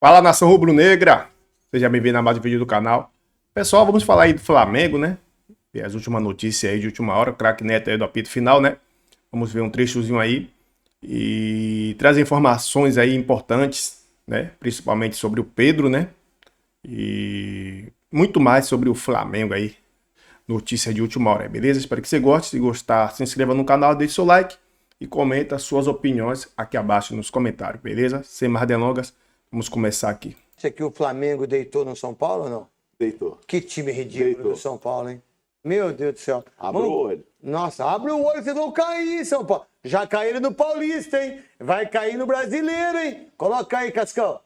Fala, nação rubro-negra! Seja bem-vindo a mais um vídeo do canal. Pessoal, vamos falar aí do Flamengo, né? E as últimas notícias aí de última hora, o craque Neto aí do apito final, né? Vamos ver um trechozinho aí e trazer informações aí importantes, né? Principalmente sobre o Pedro, né? E muito mais sobre o Flamengo aí. Notícia de última hora, beleza? Espero que você goste. Se gostar, se inscreva no canal, deixe seu like e comenta suas opiniões aqui abaixo nos comentários, beleza? Sem mais delongas, vamos começar aqui. Você que o Flamengo deitou no São Paulo ou não? Deitou. Que time ridículo Deitou. do São Paulo, hein? Meu Deus do céu. Abre o olho. Nossa, abre o olho, vocês vão cair, São Paulo. Já caíram no Paulista, hein? Vai cair no Brasileiro, hein? Coloca aí, Cascão.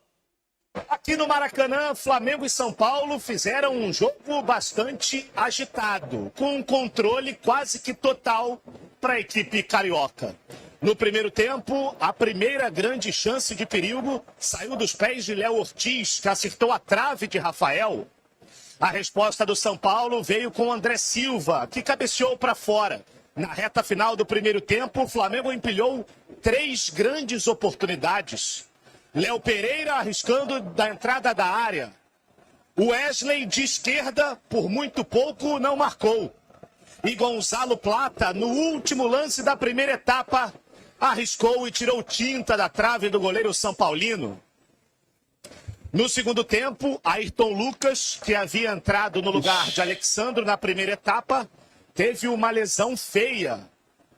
Aqui no Maracanã, Flamengo e São Paulo fizeram um jogo bastante agitado, com um controle quase que total para a equipe carioca. No primeiro tempo, a primeira grande chance de perigo saiu dos pés de Léo Ortiz, que acertou a trave de Rafael. A resposta do São Paulo veio com André Silva, que cabeceou para fora. Na reta final do primeiro tempo, o Flamengo empilhou 3 grandes oportunidades. Léo Pereira arriscando da entrada da área. O Wesley de esquerda, por muito pouco, não marcou. E Gonzalo Plata, no último lance da primeira etapa, arriscou e tirou tinta da trave do goleiro São Paulino. No segundo tempo, Ayrton Lucas, que havia entrado no lugar de Alexandro na primeira etapa, teve uma lesão feia.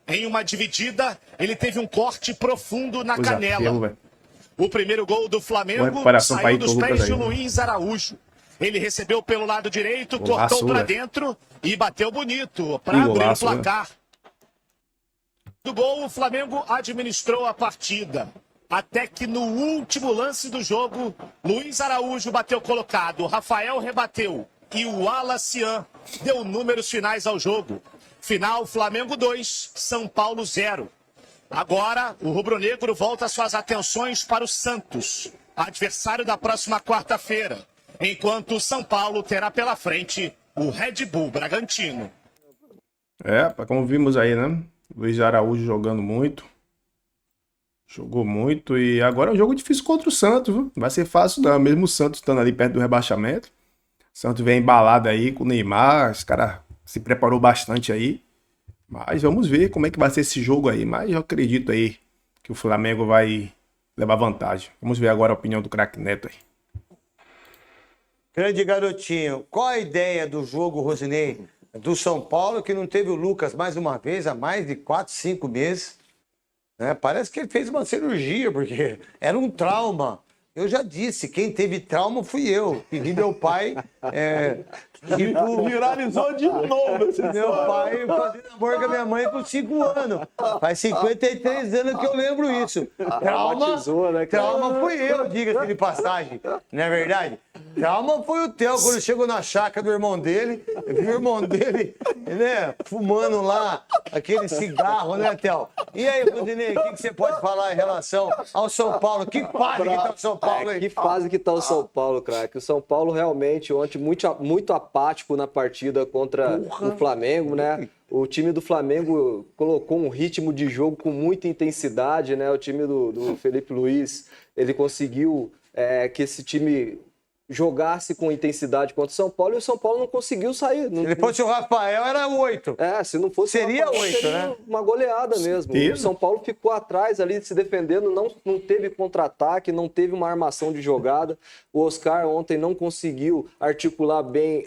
Em uma dividida, ele teve um corte profundo na canela. O primeiro gol do Flamengo saiu dos pés de Luiz Araújo. Ele recebeu pelo lado direito, cortou para dentro e bateu bonito para abrir o placar. Do gol, o Flamengo administrou a partida. Até que no último lance do jogo, Luiz Araújo bateu colocado, Rafael rebateu e o Alacian deu números finais ao jogo. Final, Flamengo 2, São Paulo 0. Agora, o rubro-negro volta suas atenções para o Santos, adversário da próxima quarta-feira, enquanto o São Paulo terá pela frente o Red Bull Bragantino. Como vimos aí, né? Luiz Araújo jogando muito. Jogou muito e agora é um jogo difícil contra o Santos, viu? Não vai ser fácil não, mesmo o Santos estando ali perto do rebaixamento. O Santos vem embalado aí com o Neymar, esse cara se preparou bastante aí. Mas vamos ver como é que vai ser esse jogo aí. Mas eu acredito aí que o Flamengo vai levar vantagem. Vamos ver agora a opinião do craque Neto aí. Grande garotinho, qual a ideia do jogo, Rosinei, do São Paulo, que não teve o Lucas mais uma vez há mais de 4, 5 meses? Parece que ele fez uma cirurgia, porque era um trauma. Eu já disse, quem teve trauma fui eu. E meu pai... Viralizou de novo esse Meu pai fazia amor com a minha mãe com 5 anos. Faz 53 anos que eu lembro isso. Trauma fui eu, diga-se de passagem. Não é verdade? Trauma foi o Theo, quando chegou na chácara do irmão dele, viu o irmão dele, né, fumando lá aquele cigarro, né, Theo? E aí, Rodinei, o que você pode falar em relação ao São Paulo? Que fase que tá o São Paulo aí? Que fase que tá o São Paulo, craque. O São Paulo realmente ontem muito apático na partida contra o Flamengo, né? O time do Flamengo colocou um ritmo de jogo com muita intensidade, né? O time do Felipe Luiz, ele conseguiu que esse time jogasse com intensidade contra o São Paulo e o São Paulo não conseguiu sair. Se ele fosse o Rafael, era 8. Se não fosse seria Rafael, 8, seria né? Uma goleada mesmo. O São Paulo ficou atrás ali se defendendo, não teve contra-ataque, não teve uma armação de jogada. O Oscar ontem não conseguiu articular bem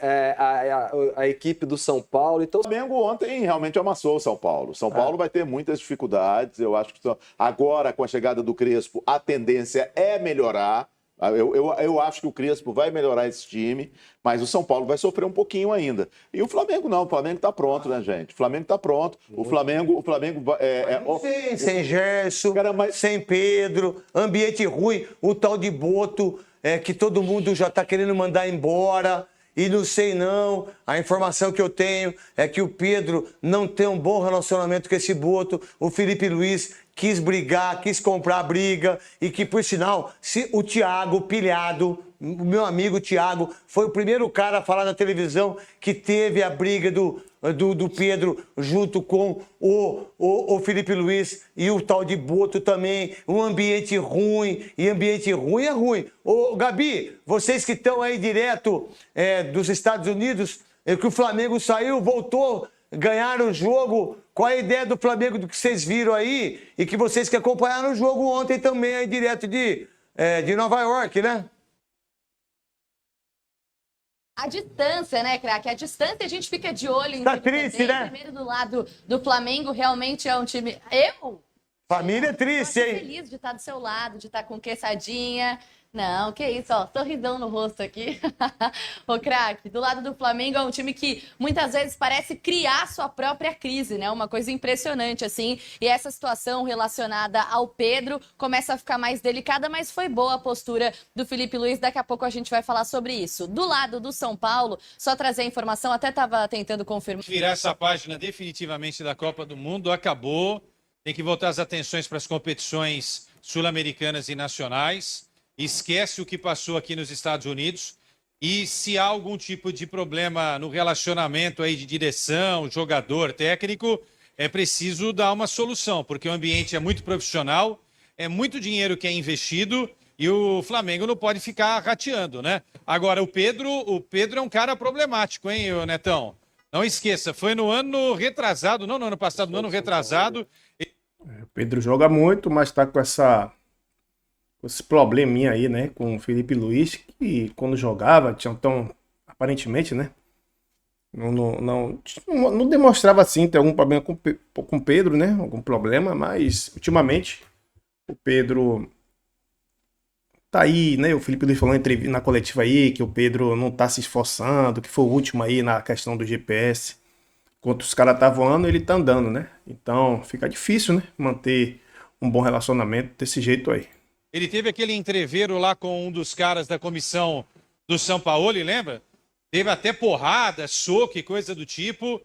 a equipe do São Paulo. Então... O Flamengo ontem realmente amassou o São Paulo. O São Paulo vai ter muitas dificuldades. Eu acho que agora, com a chegada do Crespo, a tendência é melhorar. Eu acho que o Crespo vai melhorar esse time, mas o São Paulo vai sofrer um pouquinho ainda. E o Flamengo não, o Flamengo tá pronto, né, gente? O Flamengo tá pronto. O Flamengo sem Gerson, sem Pedro, ambiente ruim, o tal de Boto, que todo mundo já tá querendo mandar embora. E não sei não, a informação que eu tenho é que o Pedro não tem um bom relacionamento com esse Boto, o Felipe Luiz quis brigar, quis comprar a briga, e que, por sinal, se o Thiago Pilhado, o meu amigo Thiago, foi o primeiro cara a falar na televisão que teve a briga do Pedro junto com o Felipe Luiz e o tal de Boto também, um ambiente ruim, e ambiente ruim é ruim. Ô, Gabi, vocês que estão aí direto dos Estados Unidos, que o Flamengo saiu, voltou, ganharam o jogo, qual é a ideia do Flamengo do que vocês viram aí e que vocês que acompanharam o jogo ontem também aí direto de Nova York, né? A distância, né, craque? A distância a gente fica de olho em Tá tudo triste, também. né? Primeiro do lado do Flamengo, realmente é um time... Eu? Família Tô triste, hein? feliz de estar do seu lado, de estar com queçadinha. Não, que isso, ó, sorrisão no rosto aqui. Ô, craque, do lado do Flamengo é um time que muitas vezes parece criar sua própria crise, né? Uma coisa impressionante, assim. E essa situação relacionada ao Pedro começa a ficar mais delicada, mas foi boa a postura do Felipe Luiz. Daqui a pouco a gente vai falar sobre isso. Do lado do São Paulo, só trazer a informação, até estava tentando confirmar. Virar essa página definitivamente da Copa do Mundo, acabou. Tem que voltar as atenções para as competições sul-americanas e nacionais. Esquece o que passou aqui nos Estados Unidos e se há algum tipo de problema no relacionamento aí de direção, jogador, técnico, é preciso dar uma solução, porque o ambiente é muito profissional, é muito dinheiro que é investido e o Flamengo não pode ficar rateando, né? Agora, o Pedro é um cara problemático, hein, Netão? Não esqueça, foi no ano retrasado, não no ano passado, no ano retrasado. O Pedro joga muito, mas tá com esse probleminha aí, né, com o Felipe Luiz, que quando jogava, tinha aparentemente, né, não demonstrava assim ter algum problema com o Pedro, né, algum problema, mas ultimamente o Pedro tá aí, né, o Felipe Luiz falou na coletiva aí que o Pedro não tá se esforçando, que foi o último aí na questão do GPS, enquanto os caras tá voando, ele tá andando, né, então fica difícil, né, manter um bom relacionamento desse jeito aí. Ele teve aquele entreveiro lá com um dos caras da comissão do São Paulo, lembra? Teve até porrada, soco e coisa do tipo.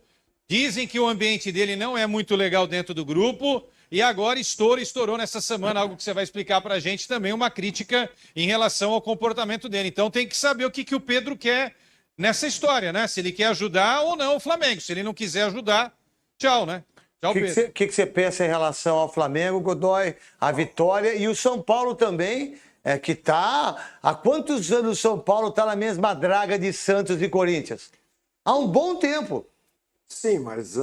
Dizem que o ambiente dele não é muito legal dentro do grupo. E agora estourou nessa semana, algo que você vai explicar pra gente também, uma crítica em relação ao comportamento dele. Então tem que saber o que o Pedro quer nessa história, né? Se ele quer ajudar ou não o Flamengo. Se ele não quiser ajudar, tchau, né? O que você pensa em relação ao Flamengo, Godoy, a vitória e o São Paulo também, que tá... Há quantos anos o São Paulo tá na mesma draga de Santos e Corinthians? Há um bom tempo. Sim, mas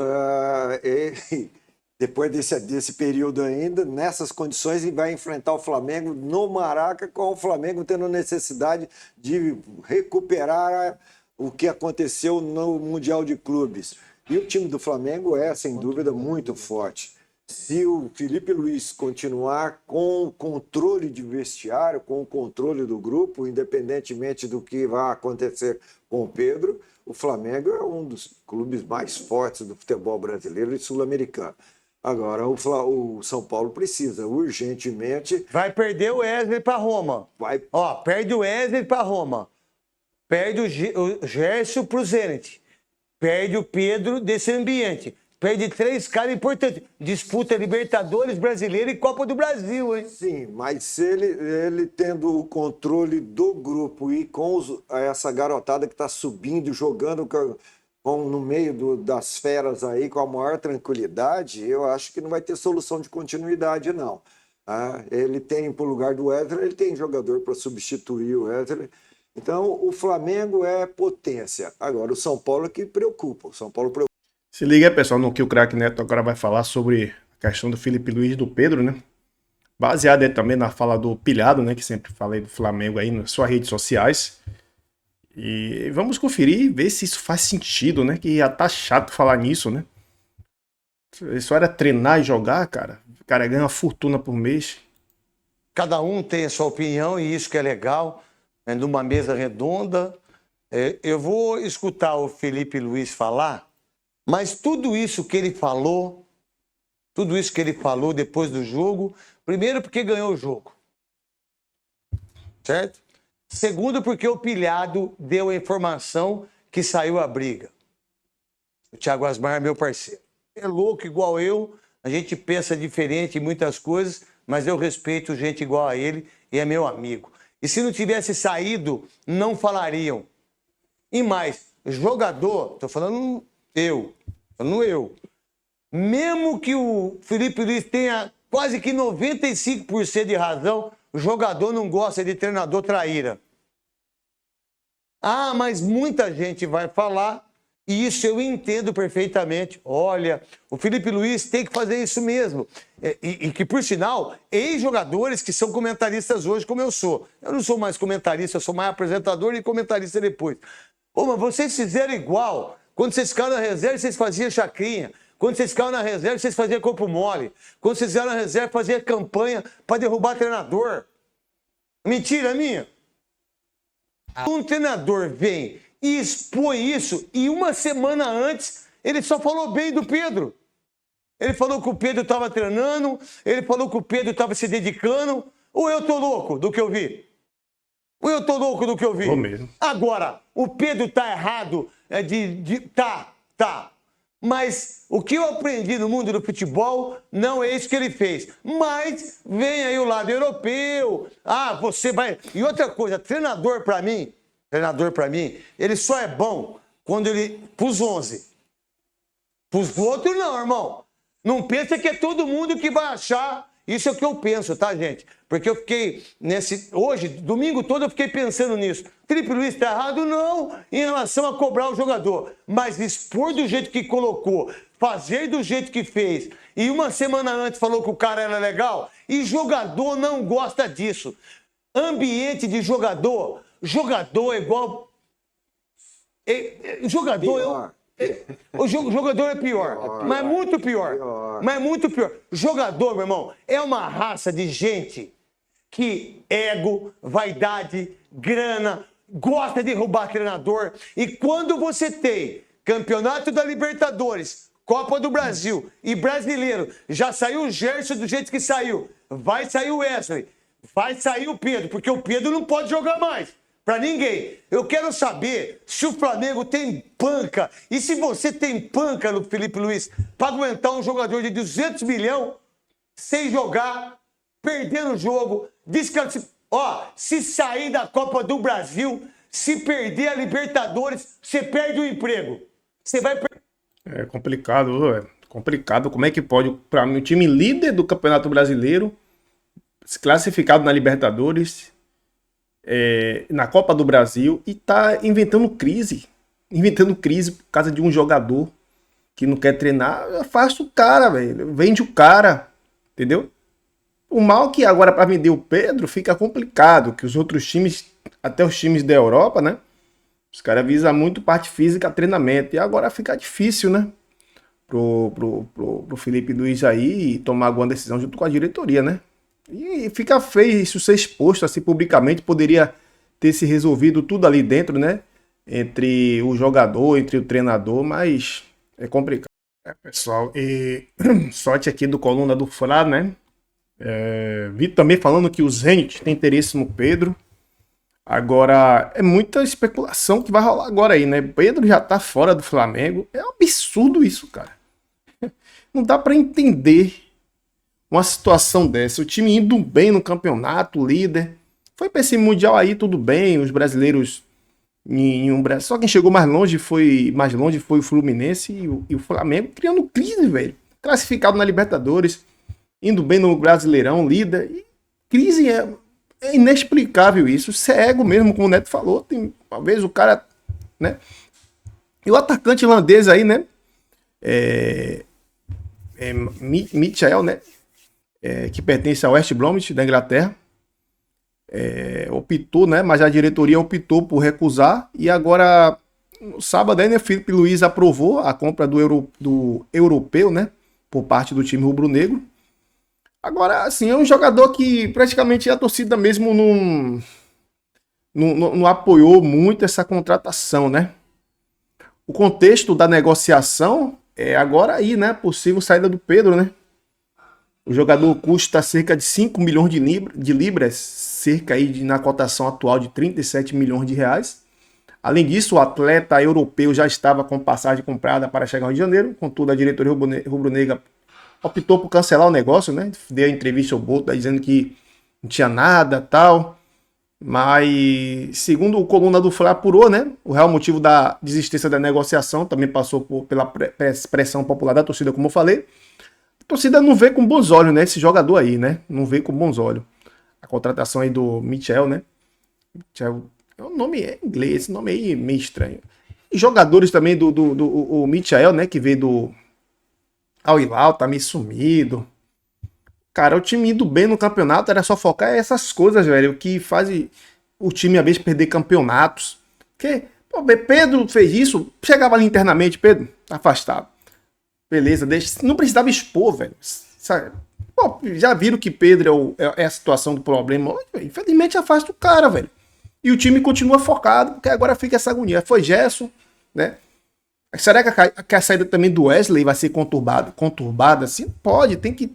depois desse período ainda, nessas condições, ele vai enfrentar o Flamengo no Maraca, com o Flamengo tendo necessidade de recuperar o que aconteceu no Mundial de Clubes. E o time do Flamengo é, sem dúvida, muito forte. Se o Felipe Luiz continuar com o controle de vestiário, com o controle do grupo, independentemente do que vai acontecer com o Pedro, o Flamengo é um dos clubes mais fortes do futebol brasileiro e sul-americano. Agora, o São Paulo precisa urgentemente... Vai perder o Wesley para Roma. Perde o Wesley para Roma. Perde o Gerson para o Zenit. Perde o Pedro desse ambiente. Perde 3 caras importantes. Disputa Libertadores, Brasileiro e Copa do Brasil, hein? Sim, mas se ele tendo o controle do grupo e com essa garotada que está subindo, jogando no meio das feras aí com a maior tranquilidade, eu acho que não vai ter solução de continuidade, não. Ele tem, pro lugar do Wesley, ele tem jogador para substituir o Wesley. Então, o Flamengo é potência. Agora, o São Paulo é que preocupa. O São Paulo preocupa. Se liga aí, pessoal, no que o craque Neto agora vai falar sobre a questão do Felipe Luiz e do Pedro, né? Baseado aí também na fala do Pilhado, né? Que sempre falei do Flamengo aí nas suas redes sociais. E vamos conferir e ver se isso faz sentido, né? Que já tá chato falar nisso, né? Isso era treinar e jogar, cara. O cara ganha uma fortuna por mês. Cada um tem a sua opinião e isso que é legal. Numa mesa redonda. Eu vou escutar o Felipe Luiz falar, mas tudo isso que ele falou depois do jogo, primeiro porque ganhou o jogo, certo? Segundo porque o Pilhado deu a informação que saiu a briga. O Thiago Asmar é meu parceiro. É louco igual eu, a gente pensa diferente em muitas coisas, mas eu respeito gente igual a ele e é meu amigo. E se não tivesse saído, não falariam. E mais, jogador, tô falando eu, falando eu. Mesmo que o Felipe Luiz tenha quase que 95% de razão, o jogador não gosta de treinador traíra. Ah, mas muita gente vai falar, e isso eu entendo perfeitamente. Olha, o Felipe Luiz tem que fazer isso mesmo. E que, por sinal, ex-jogadores que são comentaristas hoje, como eu sou. Eu não sou mais comentarista, eu sou mais apresentador e comentarista depois. Ô, mas vocês fizeram igual. Quando vocês ficaram na reserva, vocês faziam chacrinha. Quando vocês ficaram na reserva, vocês faziam corpo mole. Quando vocês ficaram na reserva, faziam campanha para derrubar treinador. Mentira minha. Um treinador vem e expõe isso, e uma semana antes ele só falou bem do Pedro. Ele falou que o Pedro estava treinando, ele falou que o Pedro estava se dedicando. Ou eu tô louco do que eu vi? Ou eu tô louco do que eu vi? Tô mesmo. Agora, o Pedro tá errado. Tá. Mas o que eu aprendi no mundo do futebol não é isso que ele fez. Mas vem aí o lado europeu. Ah, você vai... E outra coisa, treinador pra mim, ele só é bom quando ele... Pros 11. Pros outros não, irmão. Não pensa que é todo mundo que vai achar. Isso é o que eu penso, tá, gente? Porque eu fiquei hoje, domingo todo, eu fiquei pensando nisso. Felipe Luiz tá errado? Não, em relação a cobrar o jogador. Mas expor do jeito que colocou, fazer do jeito que fez, e uma semana antes falou que o cara era legal, e jogador não gosta disso. Ambiente de jogador é igual... Jogador... O jogador é pior, mas muito pior. Mas muito pior. Jogador, meu irmão, é uma raça de gente que ego, vaidade, grana, gosta de roubar treinador. E quando você tem Campeonato da Libertadores, Copa do Brasil e Brasileiro, já saiu o Gerson do jeito que saiu, vai sair o Wesley, vai sair o Pedro, porque o Pedro não pode jogar mais. Pra ninguém. Eu quero saber se o Flamengo tem panca. E se você tem panca no Felipe Luiz pra aguentar um jogador de 200 milhões sem jogar, perdendo o jogo, se sair da Copa do Brasil, se perder a Libertadores, você perde o emprego. Você vai perder. É complicado, é complicado. Como é que pode, pra mim, o time líder do Campeonato Brasileiro, se classificado na Libertadores... na Copa do Brasil, e tá inventando crise por causa de um jogador que não quer treinar. Afasta o cara, velho, vende o cara, entendeu? O mal que agora para vender o Pedro fica complicado, que os outros times, até os times da Europa, né, os caras visam muito parte física, treinamento, e agora fica difícil, né, pro Felipe Luiz aí tomar alguma decisão junto com a diretoria, né? E fica feio isso ser exposto assim publicamente. Poderia ter se resolvido tudo ali dentro, né? Entre o jogador, entre o treinador, mas é complicado. Pessoal, e sorte aqui do Coluna do Fla, né? Vi também falando que o Zenit tem interesse no Pedro. Agora, é muita especulação que vai rolar agora aí, né? Pedro já tá fora do Flamengo. É um absurdo isso, cara. Não dá pra entender uma situação dessa. O time indo bem no campeonato, líder. Foi pra esse Mundial aí, tudo bem. Os brasileiros só quem chegou mais longe foi o Fluminense e o Flamengo criando crise, velho. Classificado na Libertadores, indo bem no Brasileirão, líder. E crise é inexplicável isso. Isso é ego mesmo, como o Neto falou. Uma vez o cara, né? E o atacante irlandês aí, né? Mitchell, né? Que pertence ao West Bromwich da Inglaterra. Optou, né? Mas a diretoria optou por recusar. E agora, no sábado, né, Felipe Luiz aprovou a compra do europeu, né? Por parte do time rubro-negro. Agora, assim, é um jogador que praticamente a torcida mesmo não apoiou muito essa contratação, né? O contexto da negociação é agora aí, né? Possível saída do Pedro, né? O jogador custa cerca de 5 milhões de libras, cerca aí na cotação atual de 37 milhões de reais. Além disso, o atleta europeu já estava com passagem comprada para chegar ao Rio de Janeiro. Contudo, a diretoria rubro-negra optou por cancelar o negócio, né? Deu a entrevista ao Boto dizendo que não tinha nada, tal. Mas, segundo o coluna do Fla apurou, né? O real motivo da desistência da negociação também passou pela pressão popular da torcida, como eu falei. A torcida não vê com bons olhos, né? Esse jogador aí, né? Não vê com bons olhos. A contratação aí do Michel, né? Michel, o nome é inglês, esse nome aí é meio estranho. E jogadores também o Michel, né? Que veio do Al Hilal, tá meio sumido. Cara, o time indo bem no campeonato era só focar essas coisas, velho, que faz o time, às vezes, perder campeonatos. Porque, pô, Pedro fez isso, chegava ali internamente, Pedro, afastado. Beleza, não precisava expor, velho. Sabe? Pô, já viram que Pedro é a situação do problema. Infelizmente, afasta o cara, velho. E o time continua focado, porque agora fica essa agonia. Foi Gerson, né? Será que a saída também do Wesley vai ser conturbada assim? Pode, tem que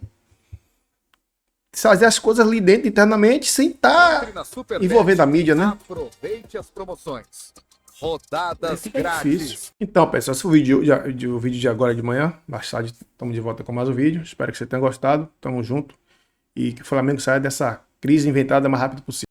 fazer as coisas ali dentro internamente sem estar envolvendo a mídia, né? Aproveite as promoções. Rodadas Fica grátis. difícil. Então, pessoal, esse foi o vídeo de agora de manhã. Mais tarde estamos de volta com mais um vídeo. Espero que você tenha gostado. Tamo junto. E que o Flamengo saia dessa crise inventada o mais rápido possível.